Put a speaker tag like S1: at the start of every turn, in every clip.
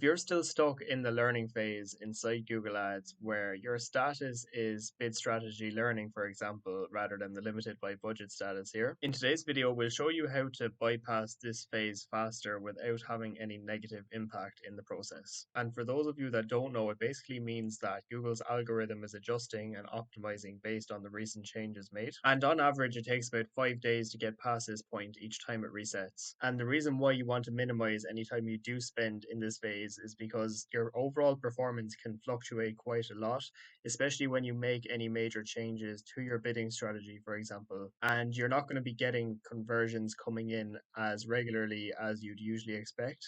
S1: If you're still stuck in the learning phase inside Google Ads, where your status is bid strategy learning, for example, rather than the limited by budget status here, in today's video, we'll show you how to bypass this phase faster without having any negative impact in the process. And for those of you that don't know, it basically means that Google's algorithm is adjusting and optimizing based on the recent changes made. And on average, it takes about 5 days to get past this point each time it resets. And the reason why you want to minimize any time you do spend in this phase is because your overall performance can fluctuate quite a lot, especially when you make any major changes to your bidding strategy, for example, and you're not going to be getting conversions coming in as regularly as you'd usually expect.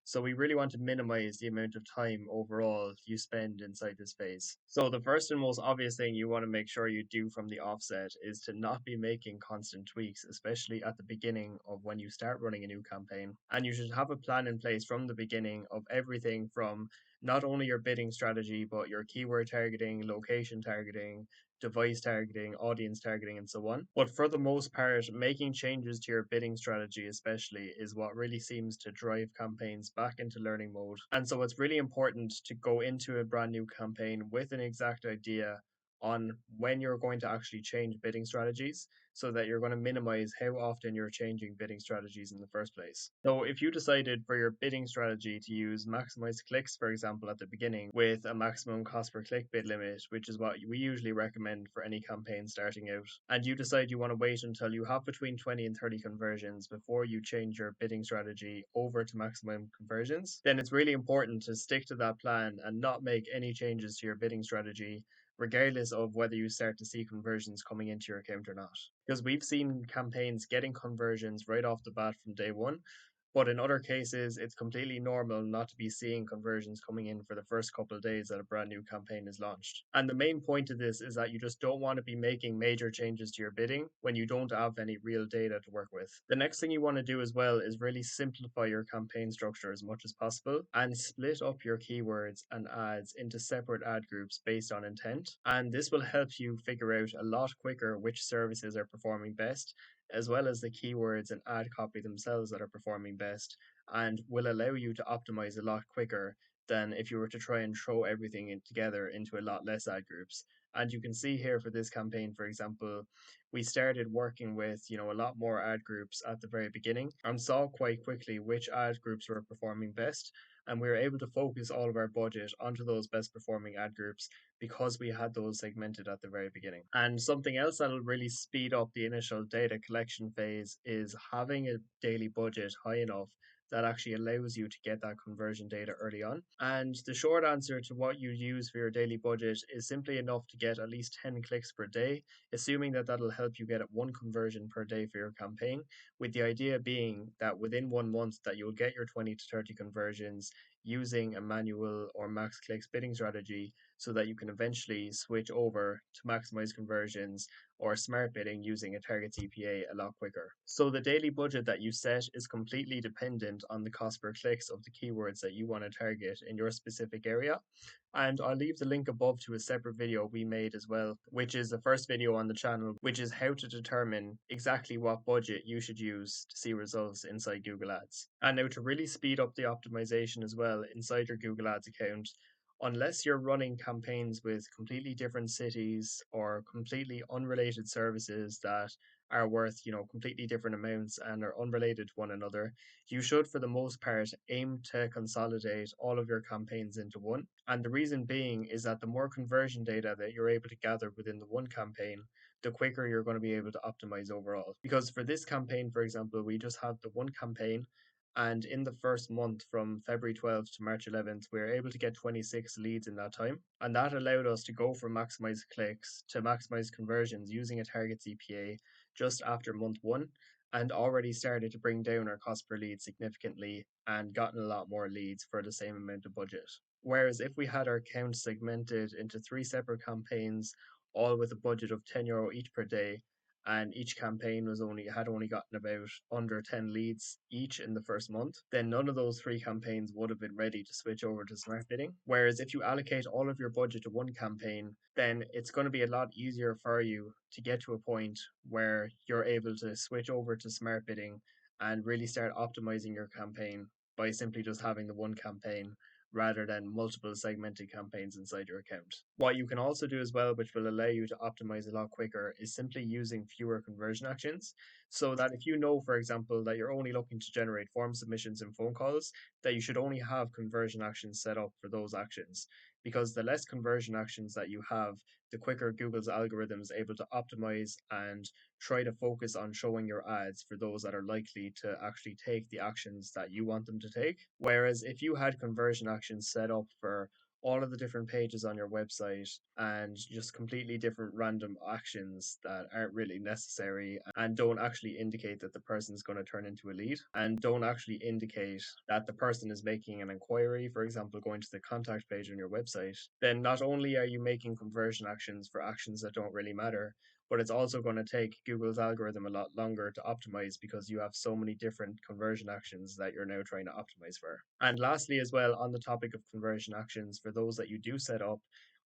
S1: So we really want to minimize the amount of time overall you spend inside this phase. So the first and most obvious thing you want to make sure you do from the offset is to not be making constant tweaks, especially at the beginning of when you start running a new campaign. And you should have a plan in place from the beginning of everything from not only your bidding strategy, but your keyword targeting, location targeting, device targeting, audience targeting, and so on. But for the most part, making changes to your bidding strategy, especially, is what really seems to drive campaigns back into learning mode. And so it's really important to go into a brand new campaign with an exact idea on when you're going to actually change bidding strategies so that you're going to minimize how often you're changing bidding strategies in the first place. So if you decided for your bidding strategy to use maximize clicks, for example, at the beginning with a maximum cost per click bid limit, which is what we usually recommend for any campaign starting out, and you decide you want to wait until you have between 20 and 30 conversions before you change your bidding strategy over to maximum conversions, then it's really important to stick to that plan and not make any changes to your bidding strategy regardless of whether you start to see conversions coming into your account or not. Because we've seen campaigns getting conversions right off the bat from day one, but in other cases, it's completely normal not to be seeing conversions coming in for the first couple of days that a brand new campaign is launched. And the main point of this is that you just don't want to be making major changes to your bidding when you don't have any real data to work with. The next thing you want to do as well is really simplify your campaign structure as much as possible and split up your keywords and ads into separate ad groups based on intent. And this will help you figure out a lot quicker which services are performing best, as well as the keywords and ad copy themselves that are performing best, and will allow you to optimize a lot quicker than if you were to try and throw everything in together into a lot less ad groups. And you can see here for this campaign, for example, we started working with a lot more ad groups at the very beginning and saw quite quickly which ad groups were performing best, and we were able to focus all of our budget onto those best performing ad groups because we had those segmented at the very beginning. And something else that'll really speed up the initial data collection phase is having a daily budget high enough that actually allows you to get that conversion data early on. And the short answer to what you use for your daily budget is simply enough to get at least 10 clicks per day, assuming that that'll help you get at one conversion per day for your campaign, with the idea being that within 1 month that you'll get your 20 to 30 conversions using a manual or max clicks bidding strategy so that you can eventually switch over to maximize conversions or smart bidding using a target CPA a lot quicker. So the daily budget that you set is completely dependent on the cost per clicks of the keywords that you want to target in your specific area. And I'll leave the link above to a separate video we made as well, which is the first video on the channel, which is how to determine exactly what budget you should use to see results inside Google Ads. And now to really speed up the optimization as well inside your Google Ads account, unless you're running campaigns with completely different cities or completely unrelated services that are worth, completely different amounts and are unrelated to one another, you should, for the most part, aim to consolidate all of your campaigns into one. And the reason being is that the more conversion data that you're able to gather within the one campaign, the quicker you're going to be able to optimize overall. Because for this campaign, for example, we just have the one campaign, and in the first month from February 12th to March 11th, we were able to get 26 leads in that time. And that allowed us to go from maximize clicks to maximize conversions using a target CPA just after month one, and already started to bring down our cost per lead significantly and gotten a lot more leads for the same amount of budget. Whereas if we had our account segmented into 3 separate campaigns, all with a budget of €10 each per day, and each campaign had only gotten about under 10 leads each in the first month, then none of those 3 campaigns would have been ready to switch over to smart bidding. Whereas if you allocate all of your budget to one campaign, then it's going to be a lot easier for you to get to a point where you're able to switch over to smart bidding and really start optimizing your campaign by simply just having the one campaign rather than multiple segmented campaigns inside your account. What you can also do as well, which will allow you to optimize a lot quicker, is simply using fewer conversion actions. So that if you know, for example, that you're only looking to generate form submissions and phone calls, that you should only have conversion actions set up for those actions. Because the less conversion actions that you have, the quicker Google's algorithm is able to optimize and try to focus on showing your ads for those that are likely to actually take the actions that you want them to take. Whereas if you had conversion actions set up for all of the different pages on your website and just completely different random actions that aren't really necessary and don't actually indicate that the person's going to turn into a lead and don't actually indicate that the person is making an inquiry, for example, going to the contact page on your website, then not only are you making conversion actions for actions that don't really matter, but it's also going to take Google's algorithm a lot longer to optimize because you have so many different conversion actions that you're now trying to optimize for. And lastly, as well, on the topic of conversion actions, for those that you do set up,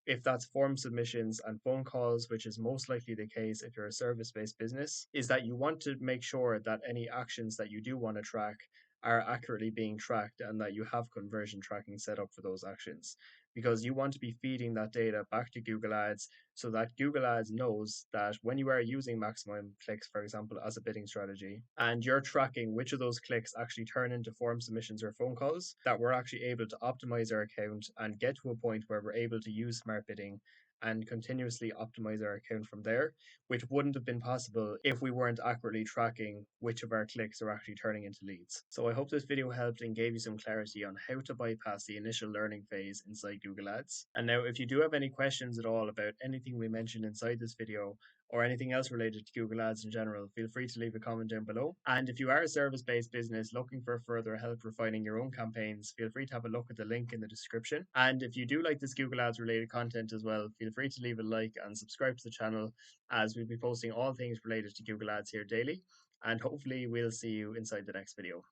S1: if that's form submissions and phone calls, which is most likely the case if you're a service based business, is that you want to make sure that any actions that you do want to track are accurately being tracked and that you have conversion tracking set up for those actions. Because you want to be feeding that data back to Google Ads so that Google Ads knows that when you are using maximum clicks, for example, as a bidding strategy, and you're tracking which of those clicks actually turn into form submissions or phone calls, that we're actually able to optimize our account and get to a point where we're able to use smart bidding and continuously optimize our account from there, which wouldn't have been possible if we weren't accurately tracking which of our clicks are actually turning into leads. So I hope this video helped and gave you some clarity on how to bypass the initial learning phase inside Google Ads. And now, if you do have any questions at all about anything we mentioned inside this video, or anything else related to Google Ads in general, feel free to leave a comment down below. And if you are a service-based business looking for further help refining your own campaigns, feel free to have a look at the link in the description. And if you do like this Google Ads related content as well, feel free to leave a like and subscribe to the channel, as we'll be posting all things related to Google Ads here daily. And hopefully we'll see you inside the next video.